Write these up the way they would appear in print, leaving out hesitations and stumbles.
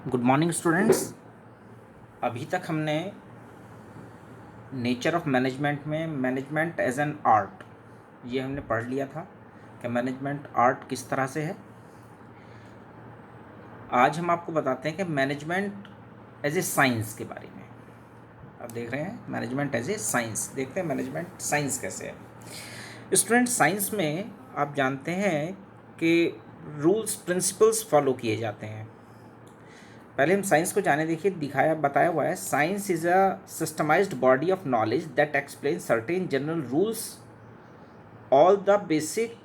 Good morning students. अभी तक हमने नेचर ऑफ मैनेजमेंट में मैनेजमेंट एज एन आर्ट ये हमने पढ़ लिया था कि मैनेजमेंट आर्ट किस तरह से है। आज हम आपको बताते हैं कि मैनेजमेंट एज ए साइंस के बारे में। अब देख रहे हैं मैनेजमेंट एज ए साइंस, देखते हैं मैनेजमेंट साइंस कैसे है। स्टूडेंट, साइंस में आप जानते हैं कि रूल्स प्रिंसिपल्स फॉलो किए जाते हैं। पहले हम साइंस को जाने, देखिए दिखाया बताया हुआ है, science is a systematized body of knowledge that explain certain general rules, all the basic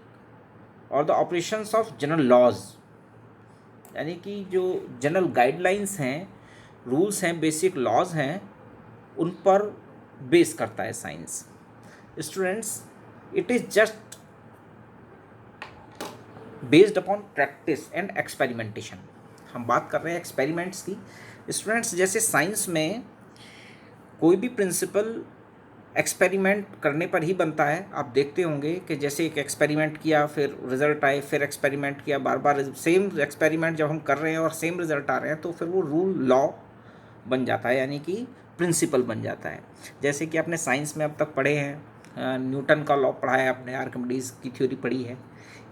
और the operations of general laws. यानी कि जो जनरल गाइडलाइंस हैं, रूल्स हैं, बेसिक लॉज हैं, उन पर बेस करता है science. Students, it is just based upon practice and experimentation. हम बात कर रहे हैं एक्सपेरिमेंट्स की। स्टूडेंट्स, जैसे साइंस में कोई भी प्रिंसिपल एक्सपेरिमेंट करने पर ही बनता है। आप देखते होंगे कि जैसे एक एक्सपेरिमेंट किया, फिर रिजल्ट आए, फिर एक्सपेरिमेंट किया, बार बार सेम एक्सपेरिमेंट जब हम कर रहे हैं और सेम रिजल्ट आ रहे हैं तो फिर वो रूल लॉ बन जाता है, यानी कि प्रिंसिपल बन जाता है। जैसे कि आपने साइंस में अब तक पढ़े हैं, न्यूटन का लॉ पढ़ा है आपने, आर्किमिडीज की थ्योरी पढ़ी है।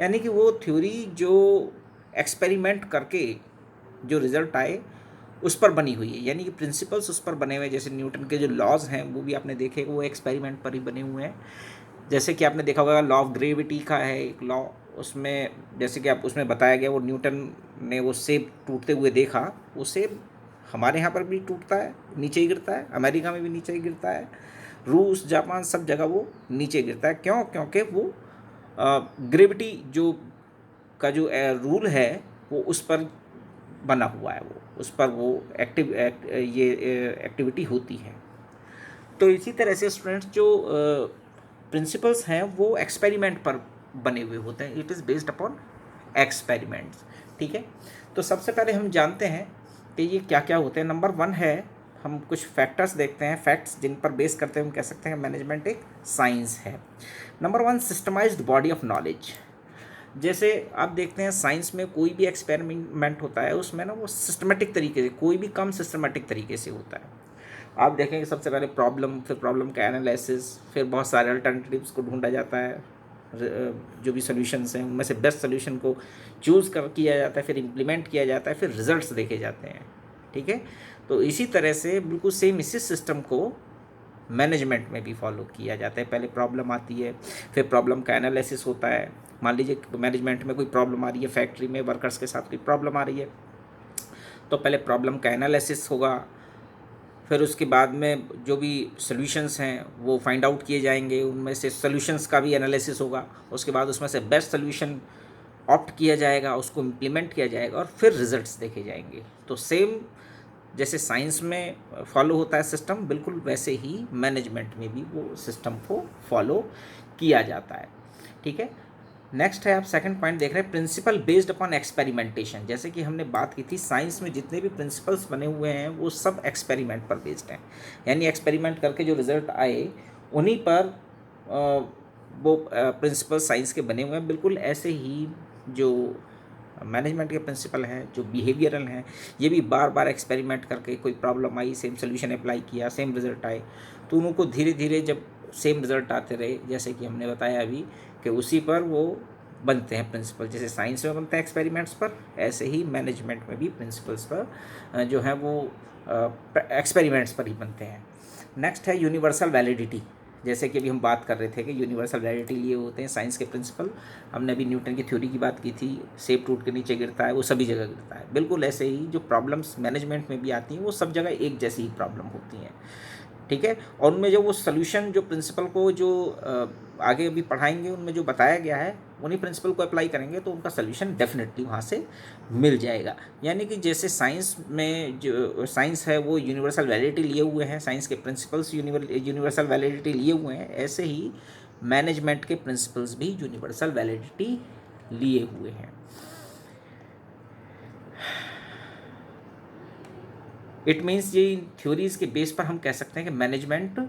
यानी कि वो थ्योरी जो एक्सपेरिमेंट करके जो रिजल्ट आए उस पर बनी हुई है, यानी कि प्रिंसिपल्स उस पर बने हुए हैं। जैसे न्यूटन के जो लॉज हैं वो भी आपने देखे, वो एक्सपेरिमेंट पर ही बने हुए हैं। जैसे कि आपने देखा होगा लॉ ऑफ ग्रेविटी का है एक लॉ, उसमें जैसे कि आप उसमें बताया गया, वो न्यूटन ने वो सेब टूटते हुए देखा। वो सेब हमारे यहाँ पर भी टूटता है, नीचे ही गिरता है, अमेरिका में भी नीचे ही गिरता है, रूस जापान सब जगह वो नीचे गिरता है। क्यों? क्योंकि वो ग्रेविटी जो का जो रूल है वो उस पर बना हुआ है, वो उस पर वो ये एक्टिविटी होती है। तो इसी तरह से स्टूडेंट्स जो प्रिंसिपल्स हैं वो एक्सपेरिमेंट पर बने हुए होते हैं। It is based upon experiments. ठीक है, तो सबसे पहले हम जानते हैं कि ये क्या क्या होते हैं। नंबर 1 है, हम कुछ फैक्टर्स देखते हैं, फैक्ट्स जिन पर बेस करते हैं हम कह सकते हैं मैनेजमेंट एक साइंस है। Number 1, systemised body of knowledge. जैसे आप देखते हैं साइंस में कोई भी एक्सपेरिमेंट होता है उसमें ना वो सिस्टमेटिक तरीके से, कोई भी कम सिस्टमेटिक तरीके से होता है। आप देखेंगे सबसे पहले प्रॉब्लम, फिर प्रॉब्लम का एनालिसिस, फिर बहुत सारे अल्टरनेटिव्स को ढूंढा जाता है, जो भी सोल्यूशंस हैं उनमें से बेस्ट सोल्यूशन को चूज़ कर किया जाता है, फिर इम्प्लीमेंट किया जाता है, फिर रिजल्ट्स देखे जाते हैं। ठीक है, तो इसी तरह से बिल्कुल सेम इसी सिस्टम को मैनेजमेंट में भी फॉलो किया जाता है। पहले प्रॉब्लम आती है, फिर प्रॉब्लम का एनालिसिस होता है। मान लीजिए मैनेजमेंट में कोई प्रॉब्लम आ रही है, फैक्ट्री में वर्कर्स के साथ कोई प्रॉब्लम आ रही है, तो पहले प्रॉब्लम का एनालिसिस होगा, फिर उसके बाद में जो भी सॉल्यूशंस हैं वो फाइंड आउट किए जाएंगे, उनमें से सॉल्यूशंस का भी एनालिसिस होगा, उसके बाद उसमें से बेस्ट सॉल्यूशन ऑप्ट किया जाएगा, उसको इम्प्लीमेंट किया जाएगा और फिर रिजल्ट्स देखे जाएंगे। तो सेम जैसे साइंस में फॉलो होता है सिस्टम, बिल्कुल वैसे ही मैनेजमेंट में भी वो सिस्टम को फॉलो किया जाता है। ठीक है, नेक्स्ट है, आप सेकंड पॉइंट देख रहे हैं, प्रिंसिपल बेस्ड अपॉन एक्सपेरिमेंटेशन। जैसे कि हमने बात की थी, साइंस में जितने भी प्रिंसिपल्स बने हुए हैं वो सब एक्सपेरिमेंट पर बेस्ड हैं, यानी एक्सपेरिमेंट करके जो रिजल्ट आए उन्हीं पर वो प्रिंसिपल साइंस के बने हुए हैं। बिल्कुल ऐसे ही जो मैनेजमेंट के प्रिंसिपल हैं, जो बिहेवियरल हैं, ये भी बार बार एक्सपेरिमेंट करके कोई प्रॉब्लम आई, सेम सोल्यूशन अप्लाई किया, सेम रिजल्ट आए, तो उनको धीरे धीरे जब सेम रिजल्ट आते रहे, जैसे कि हमने बताया अभी कि उसी पर वो बनते हैं प्रिंसिपल। जैसे साइंस में बनते हैं एक्सपेरिमेंट्स पर, ऐसे ही मैनेजमेंट में भी प्रिंसिपल्स पर जो है वो एक्सपेरिमेंट्स पर ही बनते हैं। नेक्स्ट है यूनिवर्सल वैलिडिटी। जैसे कि अभी हम बात कर रहे थे कि यूनिवर्सल वैलिडिटी लिए होते हैं साइंस के प्रिंसिपल। हमने अभी न्यूटन की थ्योरी की बात की थी, सेब टूट के नीचे गिरता है, वो सभी जगह गिरता है। बिल्कुल ऐसे ही जो प्रॉब्लम्स मैनेजमेंट में भी आती हैं वो सब जगह एक जैसी ही प्रॉब्लम होती हैं। ठीक है, और उनमें जो वो सोल्यूशन जो प्रिंसिपल को जो आगे अभी पढ़ाएंगे उनमें जो बताया गया है उन्हीं प्रिंसिपल को अप्लाई करेंगे तो उनका सोल्यूशन डेफिनेटली वहाँ से मिल जाएगा। यानी कि जैसे साइंस में जो साइंस है वो यूनिवर्सल वैलिडिटी लिए हुए हैं, साइंस के प्रिंसिपल्स यूनिवर्सल वैलिडिटी लिए हुए हैं, ऐसे ही मैनेजमेंट के प्रिंसिपल्स भी यूनिवर्सल वैलिडिटी लिए हुए हैं। इट मीन्स ये थ्योरीज के बेस पर हम कह सकते हैं कि मैनेजमेंट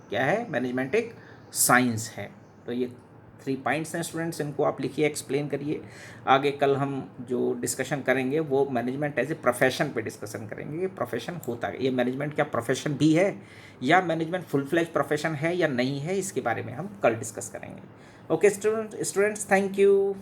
क्या है, मैनेजमेंट एक साइंस है। तो ये 3 पॉइंट्स हैं स्टूडेंट्स, इनको आप लिखिए, एक्सप्लेन करिए। आगे कल हम जो डिस्कशन करेंगे वो मैनेजमेंट एज ए प्रोफेशन पे डिस्कशन करेंगे। ये प्रोफेशन होता है, ये मैनेजमेंट क्या प्रोफेशन भी है या मैनेजमेंट फुल फ्लेज प्रोफेशन है या नहीं है, इसके बारे में हम कल डिस्कस करेंगे। Okay students, thank you.